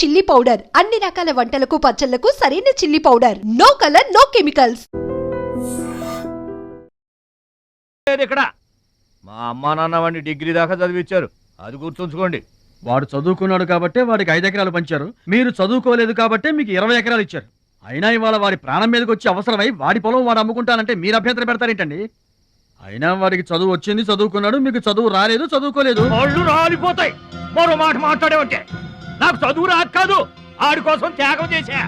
Chilli powder అన్ని రకాల వంటలకు పచ్చళ్లకు సరైన chilli powder. No colour no chemicals. ఇక్కడ మా అమ్మా నాన్న వాడిని డిగ్రీ దాకా చదివించారు, అది గుర్తుంచుకోండి. వాడు చదువుకున్నాడు కాబట్టే వాడికి 5 ఎకరాలు పంచారు, మీరు చదువుకోలేదు కాబట్టే మీకు 20 ఎకరాలు ఇచ్చారు. అయినా ఇవాళ వాడి ప్రాణం మీదకి వచ్చి అవసరమై వాడి పొలం వాడు అమ్ముకుంటానంటే మీరు అభ్యంతరం పెడతారేంటండి? అయినా వాడికి చదువు వచ్చింది, చదువుకున్నాడు, మీకు చదువు రాలేదు, చదువుకోలేదు. వాళ్ళు రాలిపోతాయి మరో మాట మాట్లాడేవంటే. నాకు చదువు రాక కాదు, ఆడి కోసం త్యాగం చేశా.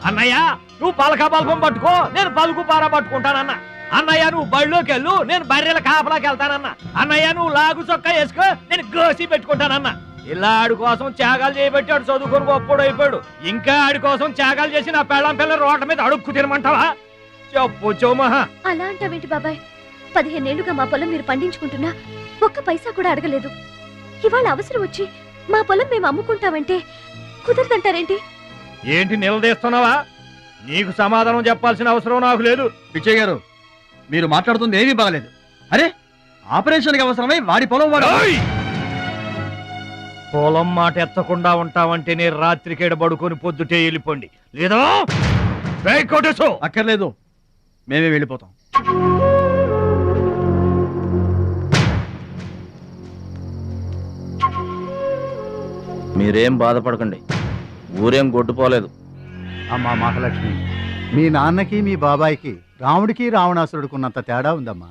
అన్నయ్య నువ్వు పలక బల్పం పట్టుకో, నేను పలుకు పార పట్టుకుంటానన్న. అన్నయ్య నువ్వు బళ్ళోకి వెళ్ళు, నేను బర్రెల కాపలాకి వెళ్తానన్న. అన్నయ్య నువ్వు లాగు చొక్కా వేసుకో, నేను గోసి పెట్టుకుంటానన్న. ఇలా ఆడి కోసం త్యాగాలు చేయబట్టి ఆడు చదువుకొని గొప్పడు అయిపోయాడు. ఇంకా ఆడి కోసం త్యాగాలు చేసి నా పెళ్ళం పిల్ల రోడ్ల మీద అడుక్కు తినమంటావా? చెప్పు చోమహా. అలా అంటావేంటి బాబాయ్? 15 ఏళ్లుగా మా పొలం మీరు పండించుకుంటున్నా ఒక్క పైసా కూడా అడగలేదు. ఇవాళ అవసరం వచ్చి మా పొలం మేము అమ్ముకుంటామంటే కుదరదంటారేంటి? ఏంటి నిలదీస్తున్నావా? నీకు సమాధానం చెప్పాల్సిన అవసరం నాకు లేదు. పిచ్చయ్య గారు, మీరు మాట్లాడుతుంది ఏమీ బాగలేదు. అరే, ఆపరేషన్కి అవసరమై వాడి పొలం వాడు. పొలం మాట ఎత్తకుండా ఉంటావంటే నేను రాత్రికేడ పడుకొని పొద్దుటే వెళ్ళిపోండి, లేదా అక్కర్లేదు, మేమే వెళ్ళిపోతాం. మీరేం బాధపడకండి, ఊరేం గొడ్డుపోలేదు. అమ్మా మహాలక్ష్మి, మీ నాన్నకి మీ బాబాయికి రాముడికి రావణాసురుడుకున్నంత తేడా ఉందమ్మా.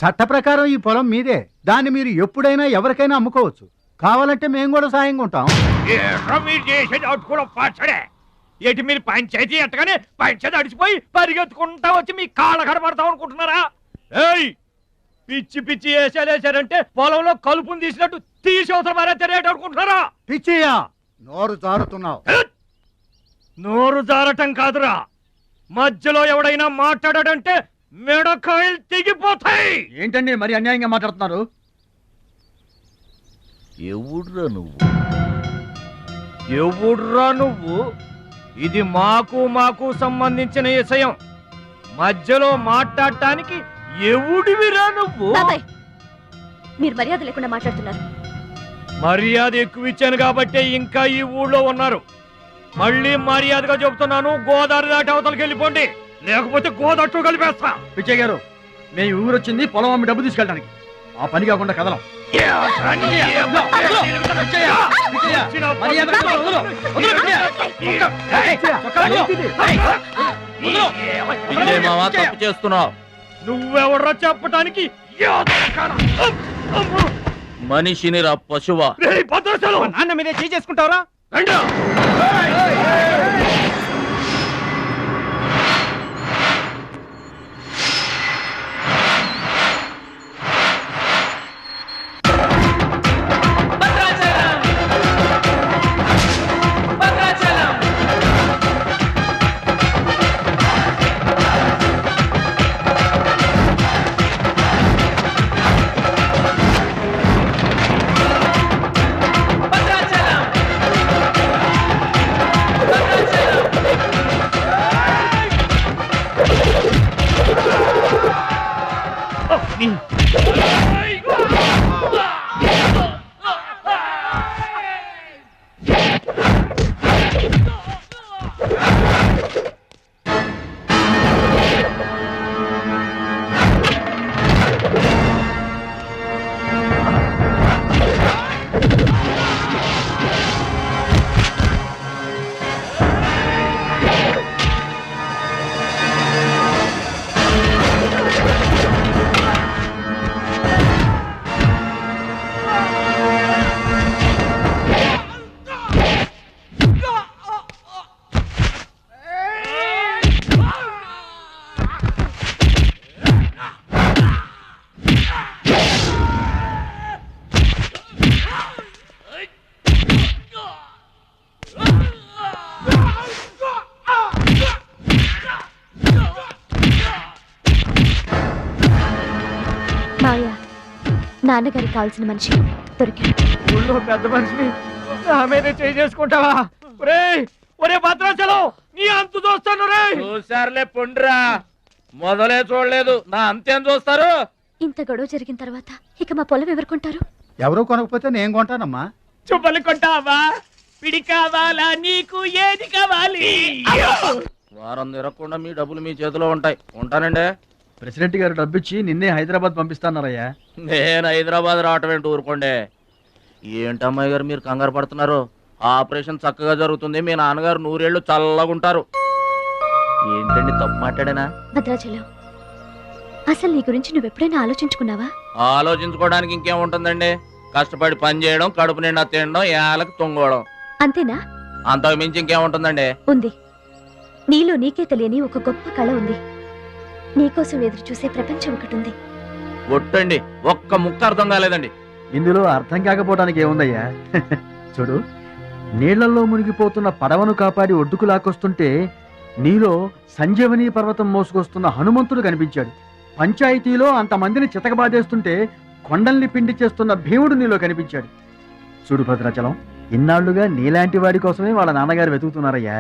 చట్ట ప్రకారం ఈ పొలం మీదే, దాన్ని మీరు ఎప్పుడైనా ఎవరికైనా అమ్ముకోవచ్చు. కావాలంటే మేము కూడా సాయంగా ఉంటాం. ఏంటి మీరు పంచాయతీ ఎట్టగానే పంచాయతీ అడిచిపోయి పరిగెత్తుకుంటా వచ్చి మీ కాళ్ళ కనబడతాం అనుకుంటున్నారా? ఏయ్, పిచ్చి పిచ్చి వేసారంటే పొలంలో కలుపుని తీసినట్టు తీసి అవసరం మరే తెలియట అనుకుంటున్నారా? పిచ్చియా, నోరు జారుతున్నావు. నోరు జారటం కాదురా, మధ్యలో ఎవడైనా మాట్లాడాడంటే మెడకాయలు తెగిపోతాయి. ఏంటండి మరి అన్యాయంగా మాట్లాడుతున్నారు? ఎవడ్రా నువ్వు? ఇది మాకు సంబంధించిన విషయం. మధ్యలో మాట్లాడటానికి ఎవడివిరా నువ్వు? బాబాయ్, మీరు మర్యాద లేకుండా మాట్లాడుతున్నారు. మర్యాద ఎక్కువ ఇచ్చాను కాబట్టే ఇంకా ఈ ఊళ్ళో ఉన్నారు. మళ్ళీ మర్యాదగా చెబుతున్నాను, గోదావరి దాటి అవతలకి వెళ్ళిపోండి, లేకపోతే గోదట్టు కలిపేస్తా. పిచ్చయ్య గారు, మేము ఊరొచ్చింది పొలం అమ్మి డబ్బు తీసుకెళ్ళడానికి, ఆ పని కాకుండా కదలం. తప్పు చేస్తున్నావు. నువ్వెవడ్రా చెప్పటానికి? మనిషిని రా పశువా. నాన్న మీదే చేసుకుంటావరా? నాన్నగారికి కావాల్సిన మనిషి దొరికాడు. ఊళ్ళో పెద్ద మనిషిని నా మీదే చేసుకుంటావా? ఒరే భద్రాచలం, నీ అంతు చూస్తాను. చూసారులే పొండ్రా, మొదలే చూడలేదు, నా అంతేం చూస్తారు? ఇంత గొడవ జరిగిన తర్వాత ఇక మా పొలం ఎవరు కొంటారు? ఎవరో కొనకపోతే నేను కొంటానమ్మా. చుబ్బలి కొంటావా? పిడి కావాలా నీకు ఏది కావాలి వారం తిరగకుండా మీ డబ్బులు మీ చేతిలో ఉంటాయి. ఉంటానండి. ప్రెసిడెంట్ గారు డబ్బిచ్చి నిన్నే హైదరాబాద్ పంపిస్తాన్నారయ్యా. నేను హైదరాబాద్ రావటం ఏంటి ఊరుకోండి. ఏంటమ్మాయి గారు మీరు కంగారు పడుతున్నారు? ఆపరేషన్ చక్కగా జరుగుతుంది. మీ నాన్నగారు 100 ఏళ్ళు చల్లగుంటారు. ఏంటండి తప్పు మాట్లాడానా? భద్రాచలం, అసలు నీ గురించి నువ్వెప్పుడైనా ఆలోచించుకున్నావా? ఆలోచించుకోవడానికి ఇంకేముంటుందండి? కష్టపడి పని చేయడం, కడుపు నిండా తినడం, ఏళ్ళకి తొంగోవడం, అంతేనా? అంతకు మించి ఇంకేముంటుందండి? ఉంది. నీలో నీకే తెలియని ఒక గొప్ప కళ ఉంది. నీకోసం ఎదురు చూసే ప్రపంచం ఒకటి ఉంది. ఒట్టండి, ఒక్క ముక్క అర్థం కాలేదండి. ఇందులో అర్థం కాకపోవడానికి ఏముందయ్యా? చూడు, నీళ్లలో మునిగిపోతున్న పడవను కాపాడి ఒడ్డుకు లాక్కొస్తుంటే నీలో సంజీవని పర్వతం మోసుకొస్తున్న హనుమంతుడు కనిపించాడు. పంచాయతీలో అంతమందిని చితకబాదేస్తుంటే కొండల్ని పిండి చేస్తున్న భీముడు నీలో కనిపించాడు. చూడు భద్రాచలం, ఇన్నాళ్లుగా నీలాంటి వాడి కోసమే వాళ్ళ నాన్నగారు వెతుకుతున్నారయ్యా.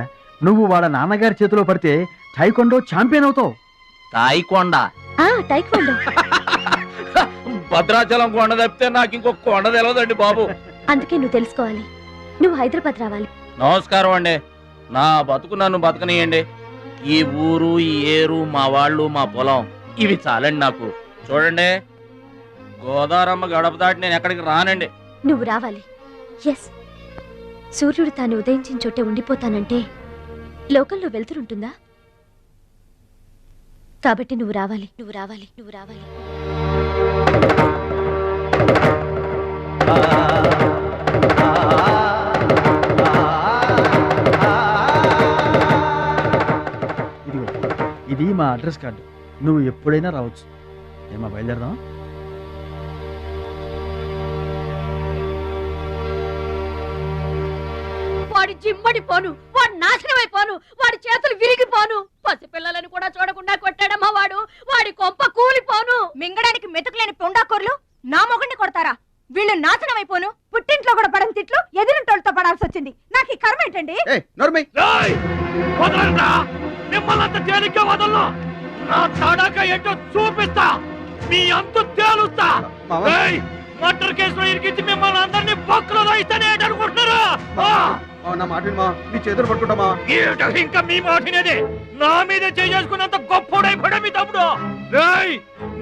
నువ్వు వాళ్ళ నాన్నగారి చేతిలో పడితే టైకొండో ఛాంపియన్ అవుతావు. తాయికొండ టైక్వాండో. భద్రాచలం కొండ తప్పితే నాకు ఇంకొక కొండ తెలియదండి బాబు. అందుకే నువ్వు తెలుసుకోవాలి. నువ్వు హైదరాబాద్ రావాలి. నమస్కారం అండి. నా బతుకు నన్ను బతకనియండి. ఈ ఊరు, ఈ ఏరు, మా వాళ్ళు, మా పొలం, ఇవి చాలండి నాకు. చూడండి, గోదారమ్మ గడప దాటి నేను ఎక్కడికి రానండి. నువ్వు రావాలి. ఎస్, సూర్యుడు తాను ఉదయించిన చోటే ఉండిపోతానంటే లోకంలో వెళ్తురుంటుందా? కాబట్టి నువ్వు రావాలి, నువ్వు రావాలి, నువ్వు రావాలి. ఇదిగో, ఇది మా అడ్రస్ కార్డు. నువ్వు ఎప్పుడైనా రావచ్చు. ఏమా బయలుదేరదాం? వాడి జిమ్మడిపోను, వాడు నాశనమైపోను, వాడి చేతులు విరిగిపోను, పసిపిల్లలను కూడా చూడకుండా కొట్టాడమ్మా వాడు. వాడి కొంప కూలిపోను. మింగడానికి మెతుకులేని పొండాకొర్లు నా మొగుడిని కొడతారా? వీళ్ళు నాశనం అయిపోను. పుట్టింట్లో కూడా పడని తిట్లు ఎదిరింటోళ్ళతో పడాల్సి వచ్చింది. నాకు ఈ కర్మ ఏంటండి? మిమ్మల్ని తేలిగ్గా వదలను. నా తడాక ఏంటో చూపిస్తా, మీ అంతు తేలుస్తా. మర్డర్ కేసులో ఇరికించి మిమ్మల్ని అందరినీ బొక్కలో రాయిస్తానే అనుకుంటున్నారా? నీ చేతులు పట్టుకుంటామా? ఇంకా మీ మాటినేది. నా మీద చేసుకున్నంత గొప్పోడైపోయా మీ తమ్ముడు.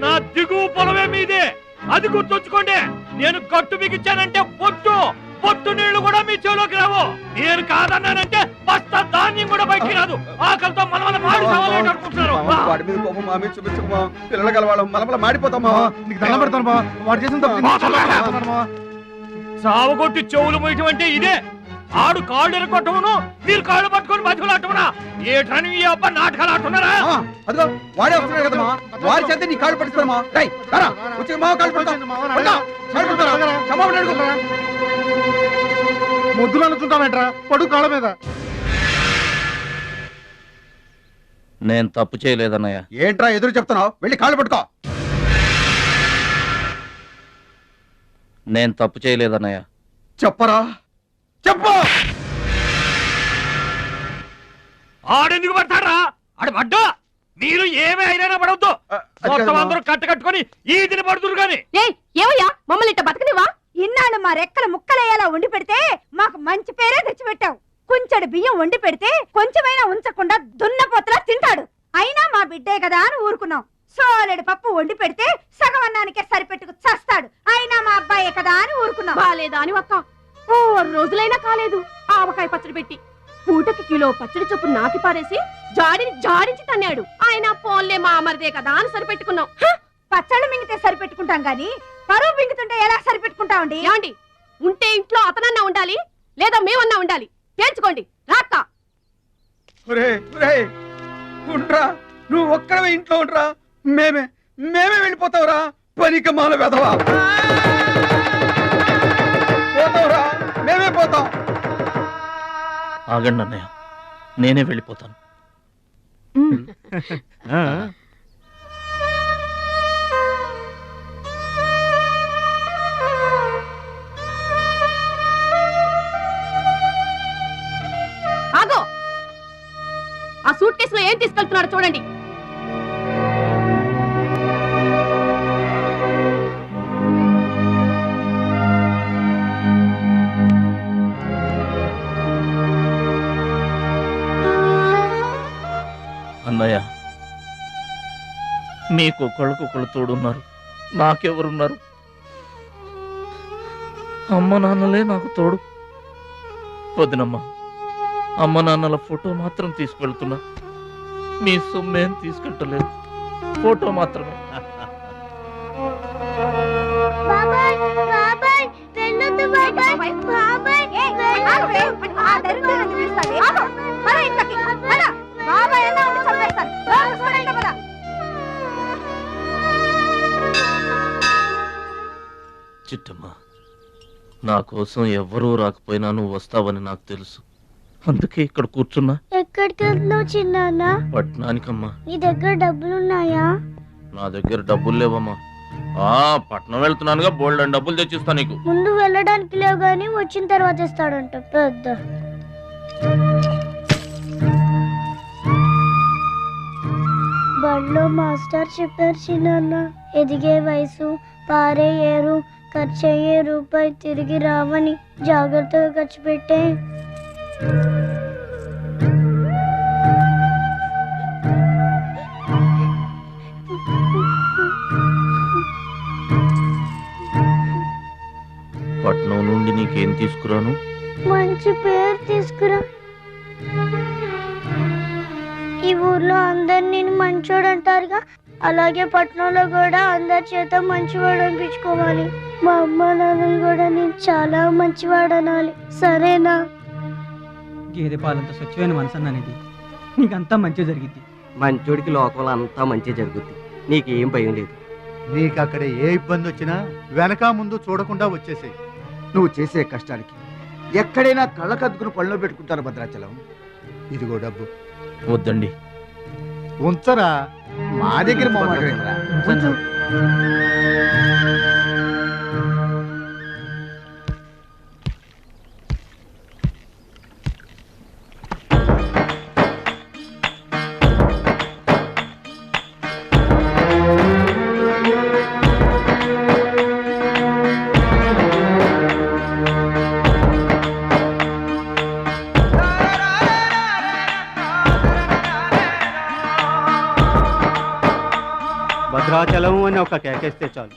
నా దిగువ పొలమే మీదే, అది గుర్తుంచుకోండి. నేను కట్టు బిగించానంటే పొట్టు నీళ్లు కూడా మీ చెవులోకి రావు. నేను కాదన్నానంటే బస్తా ధాన్యం కూడా బయటికి రాదు. ఆకలితో మనమల మాడి సవాలేట అనుకుంటున్నారు. వాడి మీద కోపం మా మీద చూపించమా? పిల్లల గలవాళ్ళం మనమల మాడిపోతామా? నీకు దండం పెడతాను. వాడు చేసిన తప్పు సావగొట్టి చెవులు మొయ్యటం అంటే ఇదే. ఆడు కాళ్ళు ఎరగొట్టమును, మీరు కాళ్ళు పట్టుకొని బతుకులాటమునా? ఏటని ఈ అబ్బా నాటకాలు ఆడుతున్నారా? అదిగో వాడే వస్తున్నాడు కదమ్మా, వాడి చేత నీ కాళ్ళు పట్టిస్తామా? వచ్చి మా కాళ్ళు పడతాం. ముద్దులు అనుకుంటామేట్రా, పడు కాళ్ళ మీద. నేను తప్పు చేయలేదన్నయ్య. ఏంట్రా ఎదురు చెప్తున్నావు? వెళ్ళి కాళ్ళు పట్టుకో. నేను తప్పు చేయలేదన్నయ్య. చెప్పరా, చెప్పు. ఆడెందుకు పడతారా? ఆడు పడ్డా మీరు ఏమీ అయినా పడవద్దు. మొత్తం అందరూ కట్టుకొని ఈదిని పడుతురు గాని. ఏమయ్యా మమ్మల్ని ఇట్ట బతకనివా? ఇన్నాళ్ళు మా రెక్కల ముక్కలయ్యేలా వండి పెడితే మాకు మంచి పేరే తెచ్చిపెట్టావు. కొంచెడు బియ్యం వండి పెడితే కొంచెమైనా ఉంచకుండా దున్నపోతలా తింటాడు. అయినా మా బిడ్డే కదా అని ఊరుకున్నాం. సోలెడు పప్పు వండి పెడితే సగం అన్నానికే సరిపెట్టుకు చస్తాడు. అయినా మా అబ్బాయే కదా అని ఊరుకున్నాం. బాలేదా అని ఒక్క 4 రోజులైనా కాలేదు ఆవకాయ పచ్చడి పెట్టి పూటకి కిలో పచ్చడి చొప్పు నాకి పారేసి జాడించి తన్నాడు. ఆయన పోన్లే మా అమరదే కదా అని సరిపెట్టుకున్నాం. పచ్చళ్ళు మింగితే సరిపెట్టుకుంటాం గాని పరువు మింగుతుంటే ఎలా సరిపెట్టుకుంటామండి? ఏమండి, ఉంటే ఇంట్లో అతనన్నా ఉండాలి, లేదా మేమన్నా ఉండాలి. తేల్చుకోండి. రాక్క నువ్వు ఒక్కడవే ఇంట్లో ఉండరా. మేమే వెళ్ళిపోతావురా. పనికి మాల వెదవా. పోతావురా, మేమే పోతాం. ఆగండి అన్నయ్య, నేనే వెళ్ళిపోతాను. ఆగో, ఆ సూట్ కేసులో ఏం తీసుకెళ్తున్నారో చూడండి. అన్నయ్య, మీకొకళ్ళకొకళ్ళు తోడున్నారు, నాకెవరున్నారు? అమ్మ నాన్నలే నాకు తోడు. వదినమ్మా, అమ్మ నాన్నల ఫోటో మాత్రం తీసుకెళ్తున్నా, మీ సొమ్మేం తీసుకెళ్ళలేదు, ఫోటో మాత్రమే. బాబాయ్ బాబాయ్ వెళ్ళొద్దు బాబాయ్ బాబాయ్ ఆ దరిద్రుడిని పిలుస్తావే? పద ఇంట్లోకి, పద. బాబాయ్ అన్నా ఉండి చంపేస్తాను. చూడండి పద. చిట్టమ్మా, నా కోసం ఎవ్వరూ రాకపోయినా నువ్వు వస్తావని నాకు తెలుసు, అందుకే ఇక్కడ కూర్చున్నా. ఎక్కడికి వెళ్తున్నావు చిన్నాన్న? పట్నానికమ్మా. నీ దగ్గర డబ్బులున్నాయా? నా దగ్గర డబ్బులు లేవమ్మా. పట్నం వెళ్తున్నానుగా, బోల్డెన్ డబ్బులు తెచ్చిస్తా నీకు. ముందు వెళ్ళడానికి లేవు గాని వచ్చిన తర్వాత ఇస్తాడంట పెద్ద. బడిలో మాస్టర్ చెప్పారు చిన్నాన్న, ఎదిగే వయసు, పారే ఏరు, ఖర్చయ్యే రూపాయి తిరిగి రావని, జాగ్రత్తగా ఖర్చు పెట్టే. పట్నం నుండి నీకేం తీసుకురాను? మంచి పేరు తీసుకురా. ఈ ఊర్లో అందరు నేను మంచోడు అంటారుగా, అలాగే పట్నంలో కూడా అందరి చేత మంచివాడు అనిపించుకోవాలి. మా అమ్మ నాన్నలు కూడా నేను చాలా మంచివాడు అనాలి, సరేనా? గేదె పాలంత స్వచ్ఛమైన మనసు అన్నానిది, నీకంతా మంచి జరిగింది. మంచోడికి లోకంలో అంతా మంచి జరుగుద్ది, నీకేం భయం లేదు. నీకు అక్కడ ఏ ఇబ్బంది వచ్చినా వెనక ముందు చూడకుండా వచ్చేసేయ్. నువ్వు చేసే కష్టానికి ఎక్కడైనా కళ్ళకద్దుకుని పళ్ళలో పెట్టుకుంటారు భద్రాచలం. ఇదిగో డబ్బు. వద్దండి. ఉంచరా. మా దగ్గర మొహమాటమేంట్రా? ఉంచు. భద్రాచలం అని ఒక కేకేస్తే చాలు,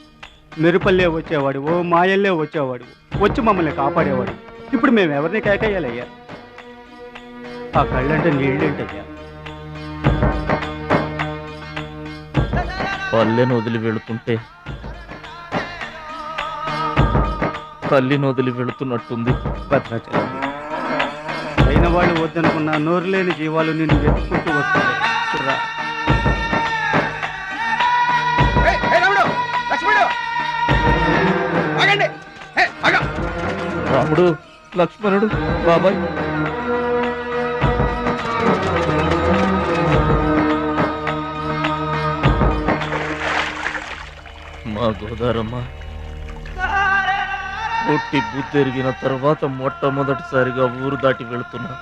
మెరుపల్లే వచ్చేవాడు, ఓ మాయల్లే వచ్చేవాడు, వచ్చి మమ్మల్ని కాపాడేవాడు. ఇప్పుడు మేము ఎవరిని కేకేయాలయ్యా? ఆ కళ్ళంటే నీళ్ళేంటయ్యా? పల్లెను వదిలి వెళుతుంటే తల్లిని వదిలి వెళుతున్నట్టుంది. భద్రాచలం అయిన వాళ్ళు వద్దనుకున్న నోరు లేని జీవాలు నిన్ను వెతుక్కుంటూ వస్తాయి. రా. రాముడు, లక్ష్మణుడు, బాబాయ్. మా గోదారమ్మ పుట్టి బుద్ధెరిగిన తర్వాత మొట్టమొదటిసారిగా ఊరు దాటి వెళుతున్నా.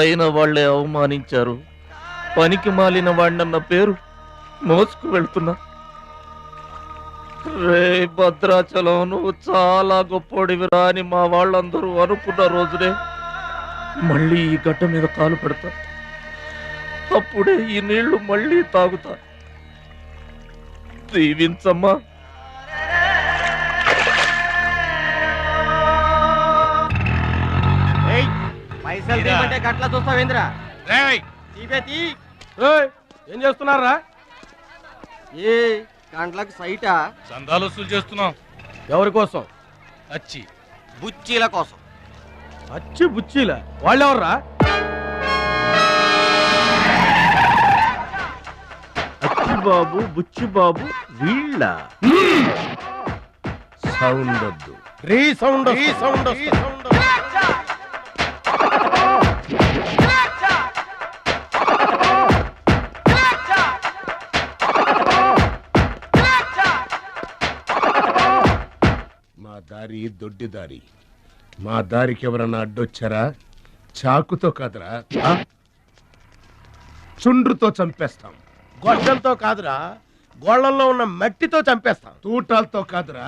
అయిన వాళ్లే అవమానించారు, పనికి మాలిన వాడినన్న పేరు మోసుకు వెళ్తున్నా. రే భద్రాచలం, నువ్వు చాలా గొప్పోడివిరా అని మా వాళ్ళందరూ అనుకున్న రోజునే మళ్ళీ ఈ గడ్డ మీద కాలు పెడతా. అప్పుడే ఈ నీళ్లు మళ్ళీ తాగుతా. దీవించమ్మా. పైసలు తీయమంటే గట్లా చూస్తావేంద్రా? ఏం చేస్తున్నారా? ఏ గంటలకు సైటా? చందాలు వసూలు చేస్తున్నాం. ఎవరి కోసం? అచ్చి బుచ్చీల కోసం. అచ్చి బుచ్చిలా? వాళ్ళెవర్రా? అచ్చి బాబు, బుచ్చి బాబు వీళ్ళ. సౌండ్ వద్దు, రీ సౌండ్. మా దారి దొడ్డి దారి. మా దారికి ఎవరన్నా అడ్డొచ్చారా? చాకుతో కాదురా, చుండ్రుతో చంపేస్తాం. గొడ్డలతో కాదురా, గోళ్లలో ఉన్న మట్టితో చంపేస్తాం. తూటాలతో కాదురా,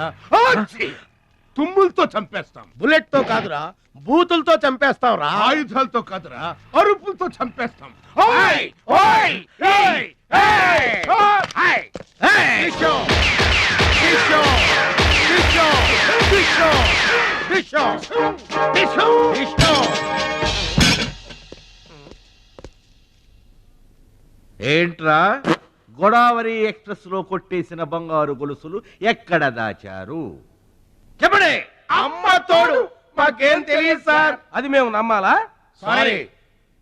తుమ్ములతో చంపేస్తాం. బుల్లెట్ తో కాదురా, బూతులతో చంపేస్తాం రా. ఆయుధాలతో కాదురా, అరుపులతో చంపేస్తాం. ఏంట్రా గోదావరి ఎక్స్ప్రెస్ లో కొట్టేసిన బంగారు గొలుసులు ఎక్కడ దాచారు? చెప్పండి. అమ్మ తోడు మాకేం తెలియదు సార్. అది మేము నమ్మాలా? సారీ,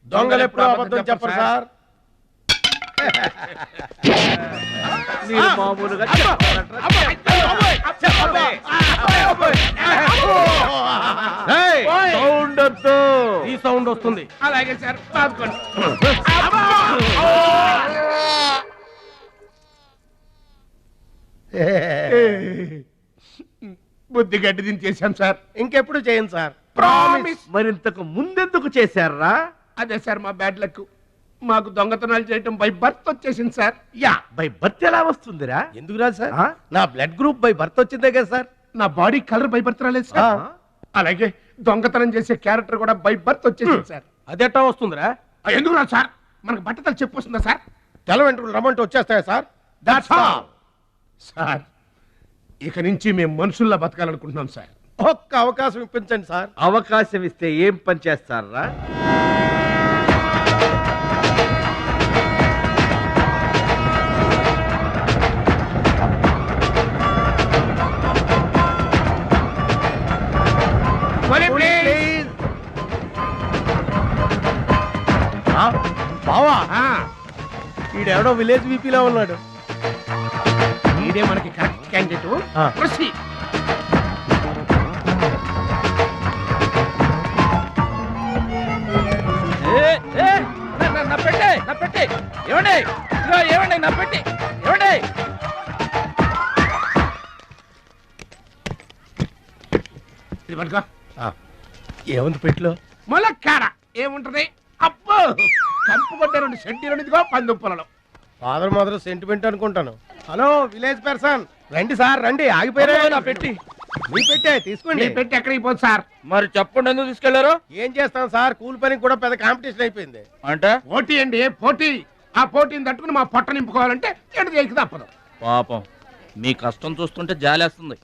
దొంగలు ఎప్పుడు అబద్ధం చెప్పరు సార్. మీరు మామూలుగా సౌండ్ వద్దు. ఈ సౌండ్ వస్తుంది. అలాగే సార్, బాదుకోండి. బుద్ధి గడ్డి దించేశాం సార్. ఇంకెప్పుడు చేయండి సార్. ప్రామిస్. మరింతకు ముందెందుకు చేశారా? అదే సార్ మా బ్యాడ్ లక్. మాకు దొంగతనాలు చేయటం బై బర్త్ వచ్చేసింది సార్. యా, బై బర్త్ ఎలా వస్తుందిరా? ఎందుకు రాదు సార్? నా బ్లడ్ గ్రూప్ బై బర్త్ వచ్చిందే కదా సార్. నా బాడీ కలర్ బై బర్త్ రాలేదు సార్. అలాగే దొంగతనం చేసే క్యారెక్టర్ కూడా బై బర్త్ వచ్చేసింది సార్. అదెట్టా వస్తుందిరా? ఎందుకు రాదు సార్? మనకు బట్టతలు చెప్పు వస్తుందా సార్? తెల వెంట్రులు రమ్మంటే వచ్చేస్తాయా సార్? That's all sir. ఇక నుంచి మేము మనుషుల్లా బతకాలనుకుంటున్నాం సార్. ఒక్క అవకాశం ఇప్పించండి సార్. అవకాశం ఇస్తే ఏం పని చేస్తారా? బావా, ఈడెవడో విలేజ్ వీపీలో ఉన్నాడు. ఇదే మనకి కరెక్ట్ క్యాండిడేట్. ప్రొసీడ్. నా పెట్టే ఏమండి, ఏమండి నా పెట్టి ఏమండి. ఇది పట్టుకో. ఏముంది పెట్టిలో? ములక్కాడ ఏముంటది? అబ్బో, కంపు కొట్టే 2 సెంటీలు పందుప్పలలో. ఫాదర్ మదర్ సెంటిమెంట్ అనుకుంటాను. హలో విలేజ్ పర్సన్, రండి సార్ రండి. ఆగిపోయారా? నా పెట్టి మీ పెట్టే తీసుకోండి. పెట్టి ఎక్కడికి పోదు సార్? మరి చెప్పండి, ఎందుకు తీసుకెళ్లారు? ఏం చేస్తాం సార్, కూలి పనికి కూడా పెద్ద కాంపిటీషన్ అయిపోయింది. అంటే పోటీ అండి, పోటీ. ఆ పోటీని తట్టుకుని మా పొట్ట నింపుకోవాలంటే ఎటు చేయక తప్పదు. పాపం, మీ కష్టం చూస్తుంటే జాలేస్తుంది.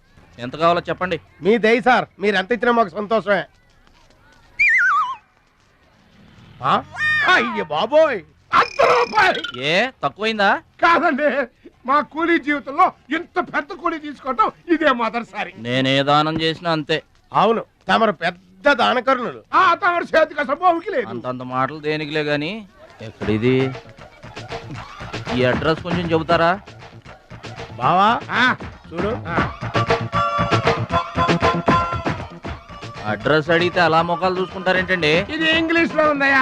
ఎంత కావాలో చెప్పండి. మీ దయ సార్, మీరు ఎంత ఇచ్చినా మాకు సంతోషమే. అయ్య బాబోయ్, ₹100. ఏ తక్కువైందా? కాదండి, మా కూలీ జీవితంలో ఇంత పెద్ద కూలీ తీసుకోవటం ఇదే మొదటిసారి. నేనే దానం చేసినా అంతే. అవును, తమరు పెద్ద దానకరుణులు. తమరు చేతికి అసలు బావుకి లేదు. అంతంత మాటలు దేనికిలే గాని, ఎక్కడిది? ఈ అడ్రస్ కొంచెం చెబుతారా? బావా చూడు, అడ్రస్ అడిగితే అలా మొక్కలు చూసుకుంటారేంటండి? ఇది ఇంగ్లీష్ లో ఉందయ్యా.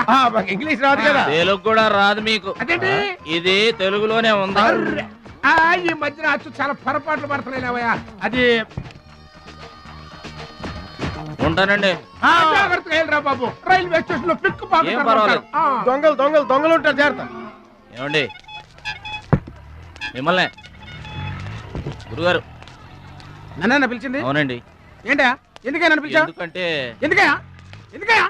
ఇంగ్లీష్ రాదు కదా. తెలుగు కూడా రాదు మీకు. అదేంటి? ఇది తెలుగులోనే ఉంది. ఈ మధ్యన అచ్చు చాలా పొరపాట్లు పడుతున్నాయివయ్యా. అది ఉంటానండి. జాగ్రత్తగా వెళ్ళరా బాబు, రైల్వే స్టేషన్ లో పిక్ ఏం పర్వాలేదు. దొంగలు దొంగలు దొంగలు ఉంటారు, జాగ్రత్త. ఏమండి మిమ్మల్ని గురుగారు నన్ను పిలిచింది? అవునండి. ఏంటా ఎందుకైనా పిలిచావు? ఎందుకంటే ఎందుకయ్యా ఎందుకయ్యా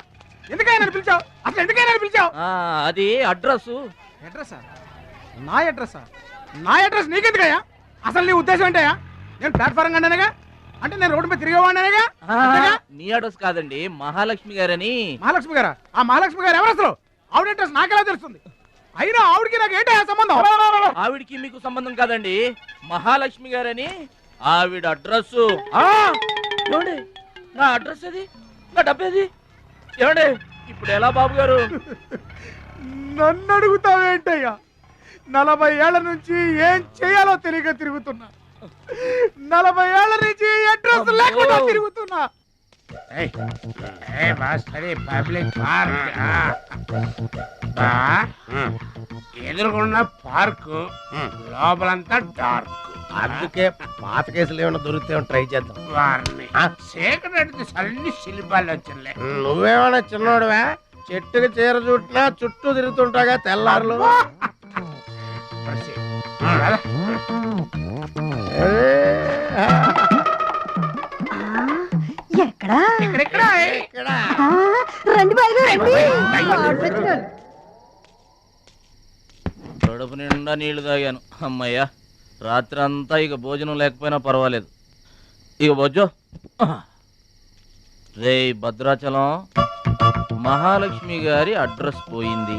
ఎందుకైనా పిలిచావు? అసలు ఎందుకైనా పిలిచావు? అది అడ్రస్. అడ్రస్సా? నా అడ్రస్సా? నా అడ్రస్ నీకెందుకయ్యా? అసలు నీ ఉద్దేశం ఏంటయ్యా? నేను ప్లాట్ఫారం కండానగా, అంటే నేను రోడ్డు మీద తిరిగేవాడినగా. నీ అడ్రస్ కాదండి, మహాలక్ష్మి గారని. మహాలక్ష్మి గారా? ఆ మహాలక్ష్మి గారు ఎవరు అసలు? ఆవిడ అడ్రస్ నాకెలా తెలుస్తుంది? అయినా ఆవిడకి నాకు ఏంటయ్యా సంబంధం? ఆవిడికి మీకు సంబంధం కాదండి, మహాలక్ష్మి గారని ఆవిడ అడ్రస్. ఏమండి నా అడ్రస్ అది, నా డబ్బేది? ఏమండి ఇప్పుడు ఎలా బాబు గారు? నన్ను అడుగుతావేంటయ్యా? 40 ఏళ్ల నుంచి ఏం చేయాలో తెలియక తిరుగుతున్నా. 40 ఏళ్ల నుంచి అడ్రస్ లేకుండా తిరుగుతున్నా. ఎదురుకున్న పార్కు లోపలంతా డార్క్. అందుకే పాత కేసులు ఏమైనా దొరికితే ట్రై చేద్దాం. వారిని చీకటి అన్ని శిల్పాలు వచ్చినాయి. నువ్వేమైనా చిన్నోడువా? చెట్టుకి చీర చుట్టినా చుట్టూ తిరుగుతుంటాగా తెల్లారులు. ఎక్కడా ఆ, రండి బాగా రండి. కడుపు నిండా నీళ్లు తాగాను అమ్మయ్యా. రాత్రి అంతా ఇక భోజనం లేకపోయినా పర్వాలేదు. ఇక బొజ్జో రే భద్రాచలం, మహాలక్ష్మి గారి అడ్రస్ పోయింది.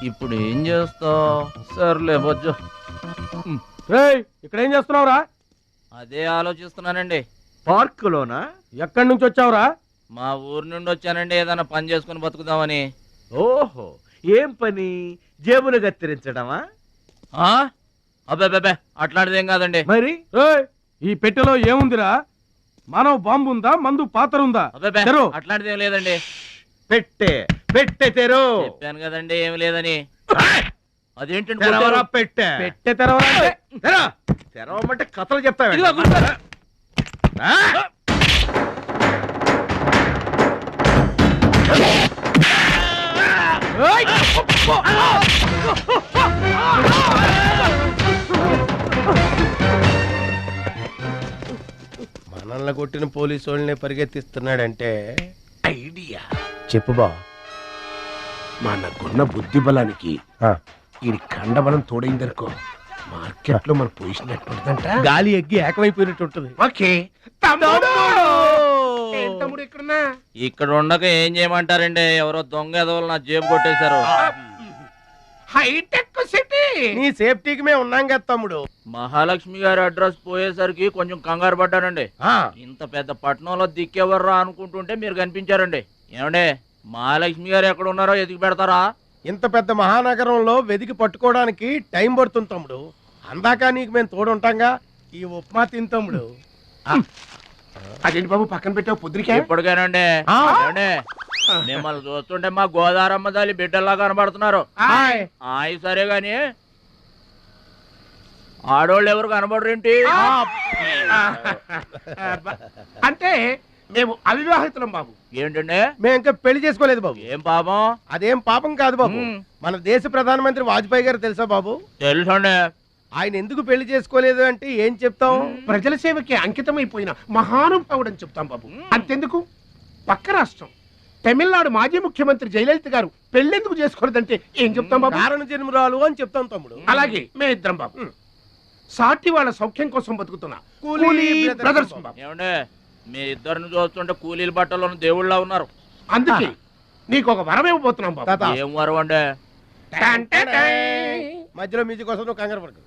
ఇప్పుడు ఏం చేస్తావు? సర్లే బొజ్జో. ఇక్కడ ఏం చేస్తున్నావురా? అదే ఆలోచిస్తున్నానండి. పార్కులోనా? ఎక్కడి నుంచి వచ్చావురా? మా ఊరు నుండి వచ్చానండి, ఏదైనా పని చేసుకుని బతుకుదామని. ఓహో, ఏం పని? జేబులు కత్తిరించడమా? అబ్బే అట్లాంటిదేం కాదండి. మరి ఈ పెట్టెలో ఏముందిరా? మానవ బాంబు ఉందా? మందు పాత్ర ఉందా? అబ్బే అట్లాంటిదేం లేదండి. పెట్టె తెరు. చెప్పాను కదండి ఏమి లేదని. అదేంటండి పెట్టె తెరవమంటే కథలు చెప్తావా? మనల్ని కొట్టిన పోలీసు వాళ్ళని పరిగెత్తిస్తున్నాడంటే ఐడియా చెప్పు బా. మనకున్న బుద్ధి బలానికి ఈ కండబలం తోడైందనుకో, మార్కెట్ లో మన పొజిషన్ ఎట్టుంటదంట. గాలి ఎగ్గి ఏకమైపోయినట్టు ఉంటుంది. ఓకే తమ్ముడు ఇక్కడున్నా ఇక్కడ ఉండక ఏం చేయమంటారండి? ఎవరో దొంగ ఎదవలు నా జేబు కొట్టేశారు. Hitec city. నీ సేఫ్టీకి మేము ఉన్నాం కదా తమ్ముడు. మహాలక్ష్మి గారి అడ్రస్ పోయేసరికి కొంచెం కంగారు పడ్డానండి. ఇంత పెద్ద పట్టణంలో దిక్కెవర్రా అనుకుంటుంటే మీరు కనిపించారండి. ఏమండే, మహాలక్ష్మి గారు ఎక్కడ ఉన్నారో ఎదిగి పెడతారా? ఇంత పెద్ద మహానగరంలో వెతికి పట్టుకోవడానికి టైం పడుతుంది తమ్ముడు. అందాక నీకు మేము తోడుంటాంగా. ఈ ఉప్మా తిని తమ్ముడు. అదేంటి బాబు పక్కన పెట్టావు పొద్దురికే? ఇప్పటికేనండి. మిమ్మల్ని చూస్తుంటే మా గోదారమ్మ తల్లి బిడ్డల్లా కనబడుతున్నారు. ఆయ్ సరే గాని ఆడోళ్ళు ఎవరు కనబడరేంటి? అంటే మేము అవివాహితులం బాబు. ఏంటండి? మేము ఇంకా పెళ్లి చేసుకోలేదు బాబు. ఏం పాపం? అదేం పాపం కాదు బాబు. మన దేశ ప్రధానమంత్రి వాజ్పేయి గారు తెలుసా బాబు? తెలుసండి. ఆయన ఎందుకు పెళ్లి చేసుకోలేదు అంటే ఏం చెప్తాం? ప్రజల సేవకి అంకితమైపోయిన మహానుభావుడు అని చెప్తాం బాబు. అంతెందుకు, పక్క రాష్ట్రం తమిళనాడు మాజీ ముఖ్యమంత్రి జయలలిత గారు పెళ్ళెందుకు చేసుకోలేదంటే ఏం చెప్తాం బాబు? కారణ జన్మరాలు అని చెప్తాం తమ్ముడు. అలాగే మేమిద్దరం బాబు సాటి వాళ్ళ సౌఖ్యం కోసం బతుకుతున్నా కూలీ బ్రదర్స్ బాబు. ఏమండే, మీ ఇద్దరిని చూస్తుంటే కూలీల బట్టలను దేవుళ్ళ ఉన్నారు. అందుకే నీకు ఒక వరం ఇవ్వబోతున్నాం బాబు. ఏం వరం అండి? మధ్యలో మ్యూజిక్ కోసం నువ్వు కంగారు పడకు.